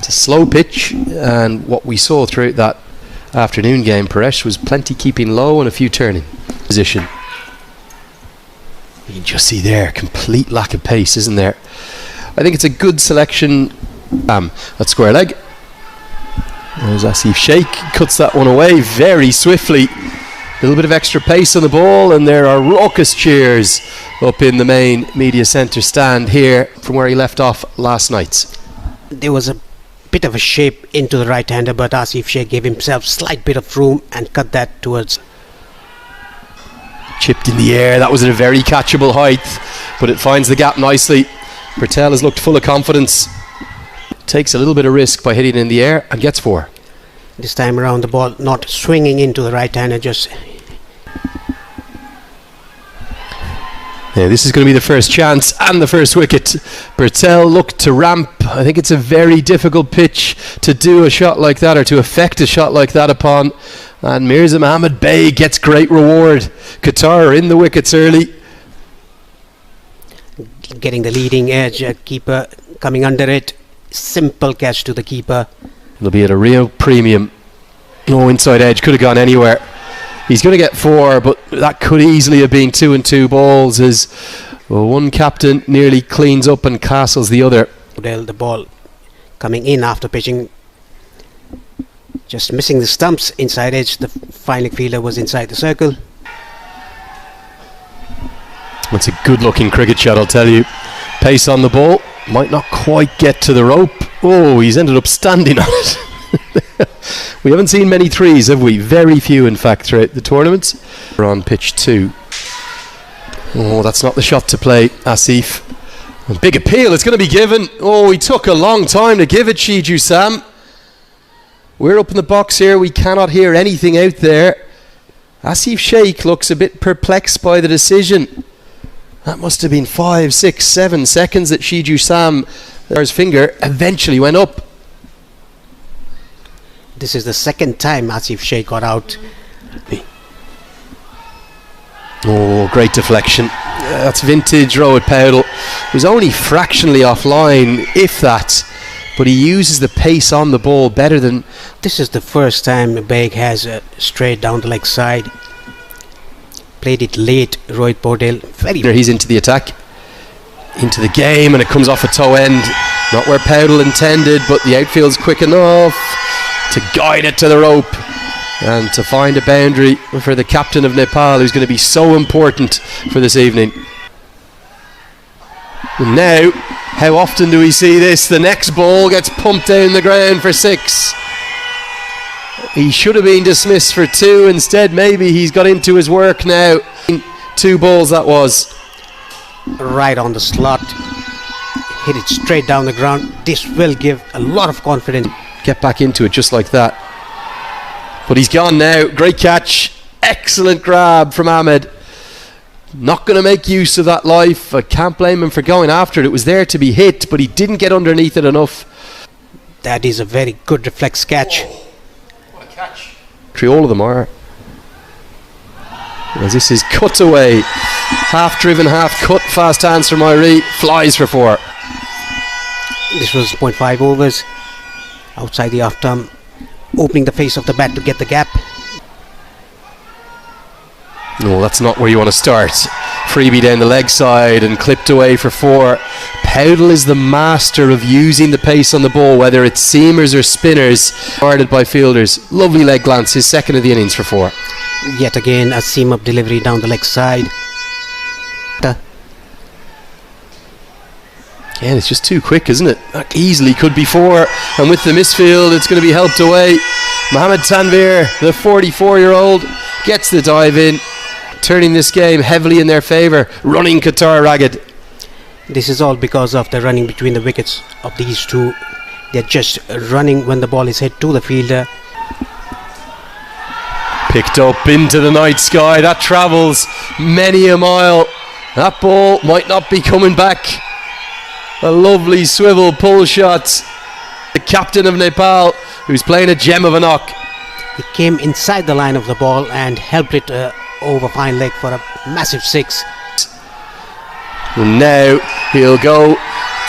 It's a slow pitch, and what we saw throughout that afternoon game, Paresh, was plenty keeping low and a few turning position. You can just see there, complete lack of pace, isn't there? I think it's a good selection at square leg. There's Asif Sheikh, cuts that one away very swiftly. A little bit of extra pace on the ball, and there are raucous cheers up in the main media centre stand here from where he left off last night. There was a bit of a shape into the right-hander, but Asif Sheikh gave himself a slight bit of room and cut that towards. Chipped in the air, that was at a very catchable height, but it finds the gap nicely. Patel has looked full of confidence. Takes a little bit of risk by hitting it in the air and gets 4. This time around the ball not swinging into the right-hander, just... Yeah, this is going to be the first chance and the first wicket. Patel looked to ramp. I think it's a very difficult pitch to do a shot like that, or to affect a shot like that upon. And Mirza Mohammed Bey gets great reward. Qatar are in the wickets early. Getting the leading edge, keeper coming under it. Simple catch to the keeper. It'll be at a real premium. No inside edge, could have gone anywhere. He's going to get 4, but that could easily have been 2 and 2 balls as one captain nearly cleans up and castles the other. The ball coming in after pitching, just missing the stumps inside edge. The finding fielder was inside the circle. It's a good looking cricket shot, I'll tell you. Pace on the ball, might not quite get to the rope. Oh, he's ended up standing on it. We haven't seen many 3s, have we? Very few, in fact, throughout the tournaments. We're on pitch 2. Oh, that's not the shot to play, Asif. A big appeal, it's going to be given. Oh, he took a long time to give it, Shiju Sam. We're up in the box here, we cannot hear anything out there. Asif Sheikh looks a bit perplexed by the decision. That must have been 5, 6, 7 seconds that Shiju Sam, his finger, eventually went up. This is the second time Asif Sheikh got out. Oh, great deflection. That's vintage Rohit Powell. It was only fractionally offline, if that, but he uses the pace on the ball better than... This is the first time Baig has straight down the leg side. Played it late, Rohit Powell. He's into the attack, into the game, and it comes off a toe end. Not where Powell intended, but the outfield's quick enough to guide it to the rope and to find a boundary for the captain of Nepal, who's going to be so important for this evening. And now, how often do we see this? The next ball gets pumped down the ground for 6. He should have been dismissed for 2. Instead, maybe he's got into his work now. 2 balls that was. Right on the slot. Hit it straight down the ground. This will give a lot of confidence. Get back into it just like that. But he's gone now. Great catch. Excellent grab from Ahmed. Not going to make use of that life. I can't blame him for going after it. It was there to be hit, but he didn't get underneath it enough. That is a very good reflex catch. Oh, what a catch. All of them are. As this is cut away. Half driven, half cut. Fast hands from Irie. Flies for 4. This was 0.5 overs. Outside the off term, opening the face of the bat to get the gap. No, that's not where you want to start. Freebie down the leg side and clipped away for 4. Powell is the master of using the pace on the ball, whether it's seamers or spinners, guarded by fielders. Lovely leg glance, his second of the innings for 4. Yet again, a seam up delivery down the leg side. Again, it's just too quick, isn't it? That easily could be 4, and with the misfield, it's going to be helped away. Mohammed Tanvir, the 44-year-old, gets the dive in, turning this game heavily in their favour, running Qatar ragged. This is all because of the running between the wickets of these two. They're just running when the ball is hit to the fielder. Picked up into the night sky. That travels many a mile. That ball might not be coming back. A lovely swivel pull shot. The captain of Nepal, who's playing a gem of a knock. He came inside the line of the ball and helped it over fine leg for a massive 6. And now he'll go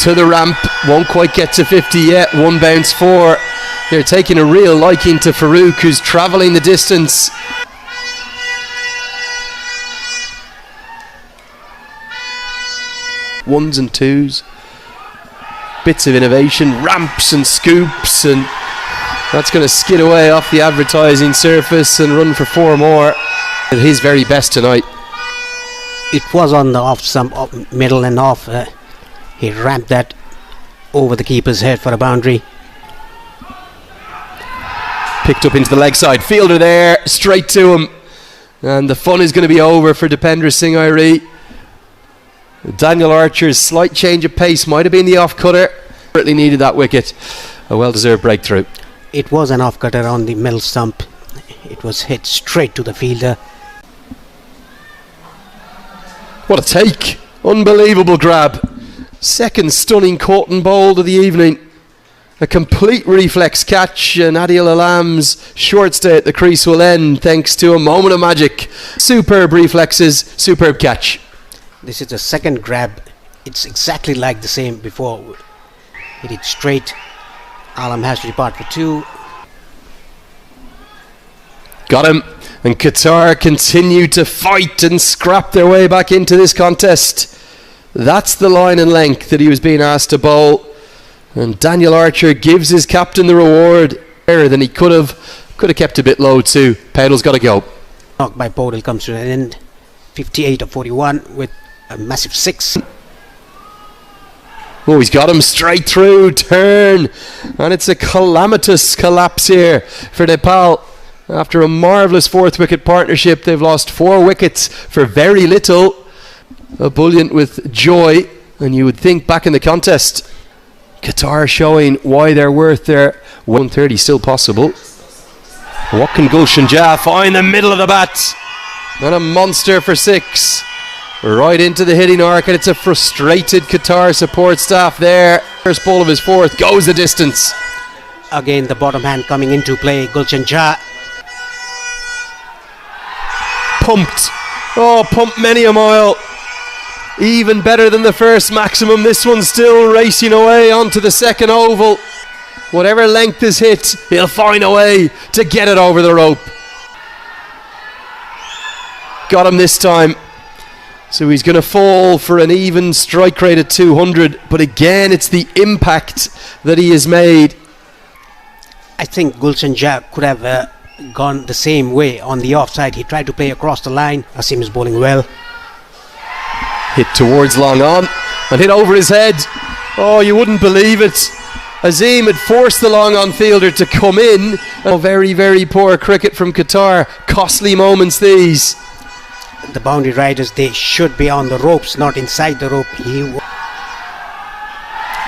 to the ramp, won't quite get to 50 yet. One bounce four. They're taking a real liking to Farouk, who's travelling the distance. Ones and twos, bits of innovation, ramps and scoops, and that's going to skid away off the advertising surface and run for four more at his very best tonight. It was on the off stump, middle and off. He ramped that over the keeper's head for a boundary. Picked up into the leg side, fielder there, straight to him, and the fun is going to be over for Dipender Singh Airi. Daniel Archer's slight change of pace might have been the off cutter. Certainly needed that wicket. A well deserved breakthrough. It was an off cutter on the middle stump. It was hit straight to the fielder. What a take! Unbelievable grab. Second stunning caught and bowled of the evening. A complete reflex catch, and Adil Alam's short stay at the crease will end thanks to a moment of magic. Superb reflexes, superb catch. This is the second grab. It's exactly like the same before. Hit it straight. Alam has to depart for two. Got him. And Qatar continue to fight and scrap their way back into this contest. That's the line and length that he was being asked to bowl. And Daniel Archer gives his captain the reward. Better than he could have kept a bit low too. Padel's got to go. Knock by Podal comes to an end. 58 of 41 with a massive six. Oh, he's got him straight through. Turn. And it's a calamitous collapse here for Nepal. After a marvellous fourth wicket partnership, they've lost 4 wickets for very little. Ebullient with joy, and you would think back in the contest, Qatar showing why they're worth their 130 still possible. What can Gulshan Jah find in the middle of the bat? And a monster for 6. Right into the hitting arc, and it's a frustrated Qatar support staff there. First ball of his fourth goes the distance. Again, the bottom hand coming into play. Gulshan Jah. Pumped. Oh, pumped many a mile. Even better than the first maximum. This one's still racing away onto the second oval. Whatever length is hit, he'll find a way to get it over the rope. Got him this time. So he's going to fall for an even strike rate at 200. But again, it's the impact that he has made. I think Gulshan Jah could have gone the same way on the offside. He tried to play across the line. Asim is bowling well. Hit towards long on and hit over his head. Oh, you wouldn't believe it. Azim had forced the long on fielder to come in. Oh, very, very poor cricket from Qatar. Costly moments these. The boundary riders, they should be on the ropes, not inside the rope.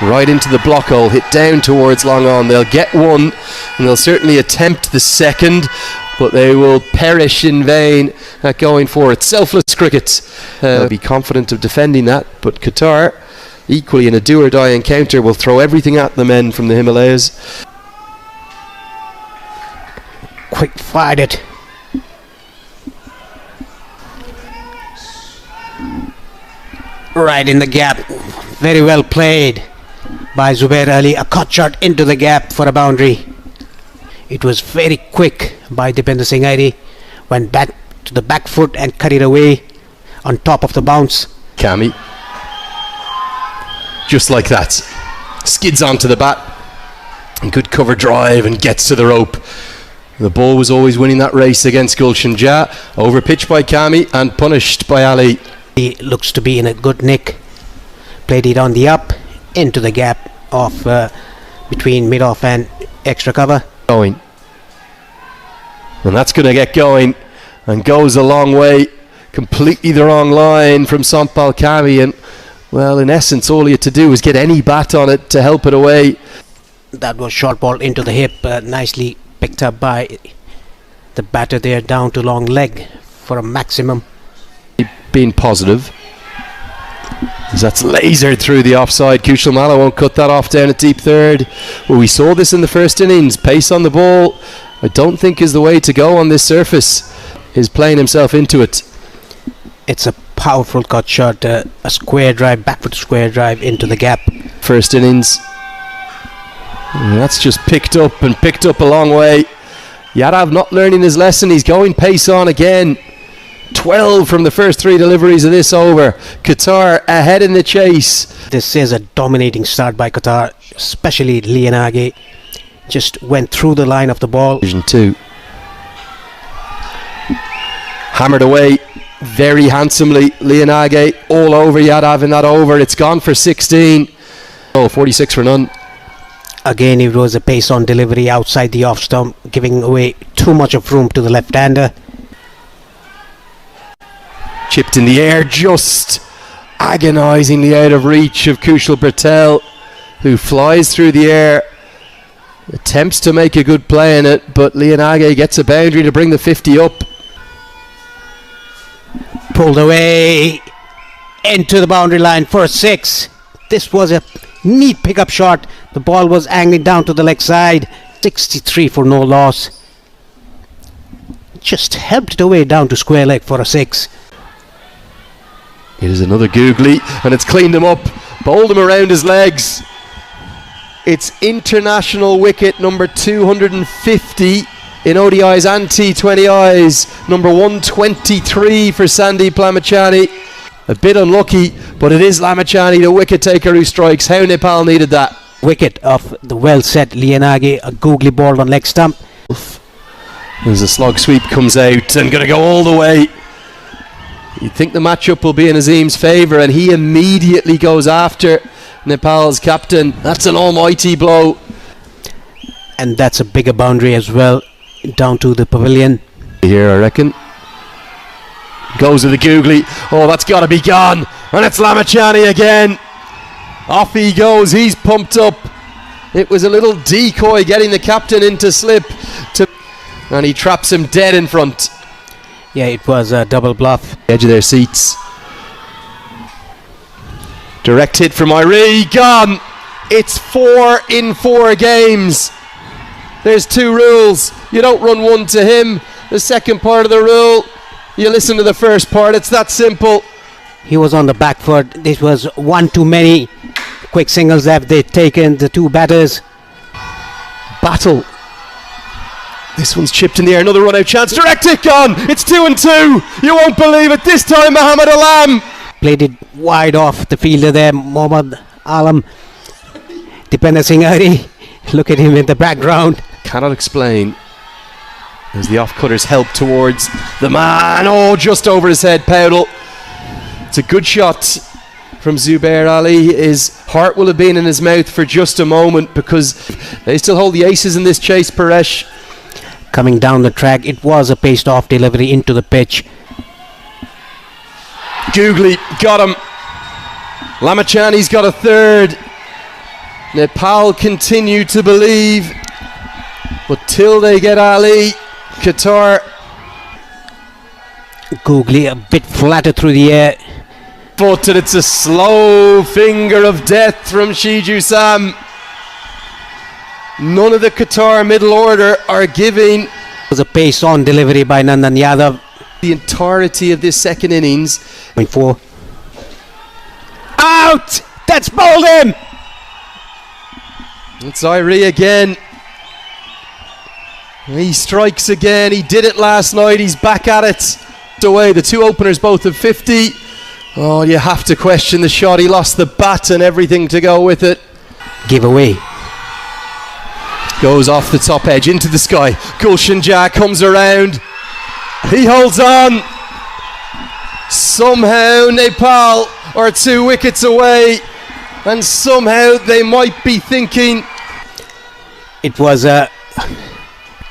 Right into the block hole, hit down towards long on. They'll get one, and they'll certainly attempt the second, but they will perish in vain at going for it. Selfless cricket. They'll be confident of defending that, but Qatar, equally in a do-or-die encounter, will throw everything at the men from the Himalayas. Quick fired it. Right in the gap. Very well played by Zubair Ali. A cut shot into the gap for a boundary. It was very quick by Dipender Singh Airi. Went back to the back foot and cut it away on top of the bounce. Kami. Just like that. Skids onto the bat. Good cover drive and gets to the rope. The ball was always winning that race against Gulshan Jah. Overpitched by Kami and punished by Ali. He looks to be in a good nick. Played it on the up into the gap of between mid-off and extra cover. Going. And that's going to get going and goes a long way. Completely the wrong line from Sampal Kami, and well, in essence all he had to do was get any bat on it to help it away. That was short ball into the hip, nicely picked up by the batter there, down to long leg for a maximum. Being positive, as that's lasered through the offside. Kushal Malla won't cut that off down at deep third. Well, we saw this in the first innings. Pace on the ball, I don't think is the way to go on this surface. He's playing himself into it. It's a powerful cut shot, a square drive, back foot square drive into the gap. first innings. And that's just picked up a long way. Yadav not learning his lesson. He's going pace on again. 12 from the first 3 deliveries of this over. Qatar ahead in the chase. This is a dominating start by Qatar, especially Lianage. Just went through the line of the ball. Division 2. Hammered away very handsomely. Lianage all over Yadav in that over. It's gone for 16. 46 for none. Again, it was a pace on delivery outside the off stump, giving away too much of room to the left-hander. Chipped in the air, just agonisingly out of reach of Kushal Patel, who flies through the air, attempts to make a good play in it, but Lianage gets a boundary to bring the 50 up. Pulled away into the boundary line for 6. This was a neat pickup shot. The ball was angling down to the leg side. 63 for no loss. Just helped it away down to square leg for a 6. It is another googly, and it's cleaned him up, bowled him around his legs. It's international wicket number 250 in ODIs and T20Is, number 123 for Sandeep Lamachani. A bit unlucky, but it is Lamachani, the wicket taker, who strikes. How Nepal needed that. Wicket of the well set Lianage, a googly ball on leg stump. As the slog sweep comes out and going to go all the way. You'd think the matchup will be in Azim's favour, and he immediately goes after Nepal's captain. That's an almighty blow. And that's a bigger boundary as well, down to the pavilion. Here, I reckon. Goes with the googly. Oh, that's got to be gone. And it's Lamachani again. Off he goes. He's pumped up. It was a little decoy getting the captain into slip. And he traps him dead in front. Yeah, it was a double bluff. Edge of their seats. Direct hit from Irie. Gone. It's 4 in 4 games. There's 2 rules. You don't run one to him. The second part of the rule, you listen to the first part. It's that simple. He was on the back foot. This was one too many quick singles that they'd taken, the 2 batters. Battle. This one's chipped in the air. Another run out chance. Direct hit gone. It's 2 and 2. You won't believe it. This time Mohammad Alam played it wide off the fielder there. Mohammad Alam. Dipender Singh Hari. Look at him in the background. Cannot explain. As the off-cutters help towards the man. Oh, just over his head, Powdle. It's a good shot from Zubair Ali. His heart will have been in his mouth for just a moment, because they still hold the aces in this chase, Paresh. Coming down the track, it was a paced off delivery into the pitch. Googly got him. Lamachani's got a 3rd. Nepal continue to believe, but till they get Ali, Qatar. Googly a bit flattered through the air. But it's a slow finger of death from Shiju Sam. None of the Qatar middle order are giving. It was a pace on delivery by Nandan Yadav. The entirety of this second innings. 4. Out! That's bowled him! It's Irie again. He strikes again. He did it last night. He's back at it. Away. The 2 openers both have 50. Oh, you have to question the shot. He lost the bat and everything to go with it. Give away. Goes off the top edge into the sky. Gulshan Jah comes around. He holds on. Somehow Nepal are 2 wickets away, and somehow they might be thinking. It was a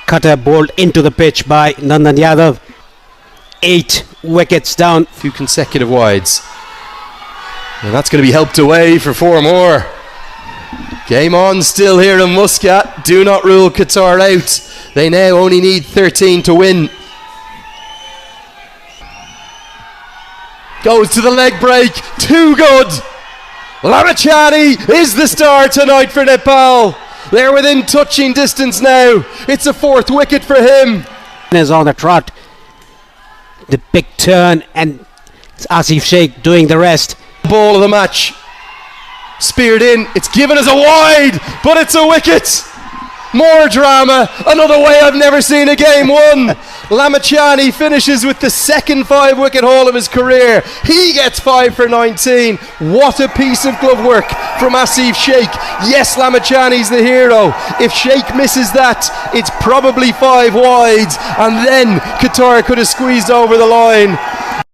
cutter bowled into the pitch by Nandan Yadav. 8 wickets down. 2 consecutive wides. And that's going to be helped away for 4 more. Game on still here in Muscat. Do not rule Qatar out. They now only need 13 to win. Goes to the leg break. Too good. Lamachani is the star tonight for Nepal. They're within touching distance now. It's a 4th wicket for him. Is on the trot. The big turn, and it's Asif Sheikh doing the rest. Ball of the match. Speared in, it's given as a wide, but it's a wicket. More drama, another way I've never seen a game won. Lamachani finishes with the second 5-wicket haul of his career. He gets 5 for 19. What a piece of glove work from Asif Sheikh. Yes, Lamachani's the hero. If Sheikh misses that, it's probably 5 wides, and then Qatar could have squeezed over the line.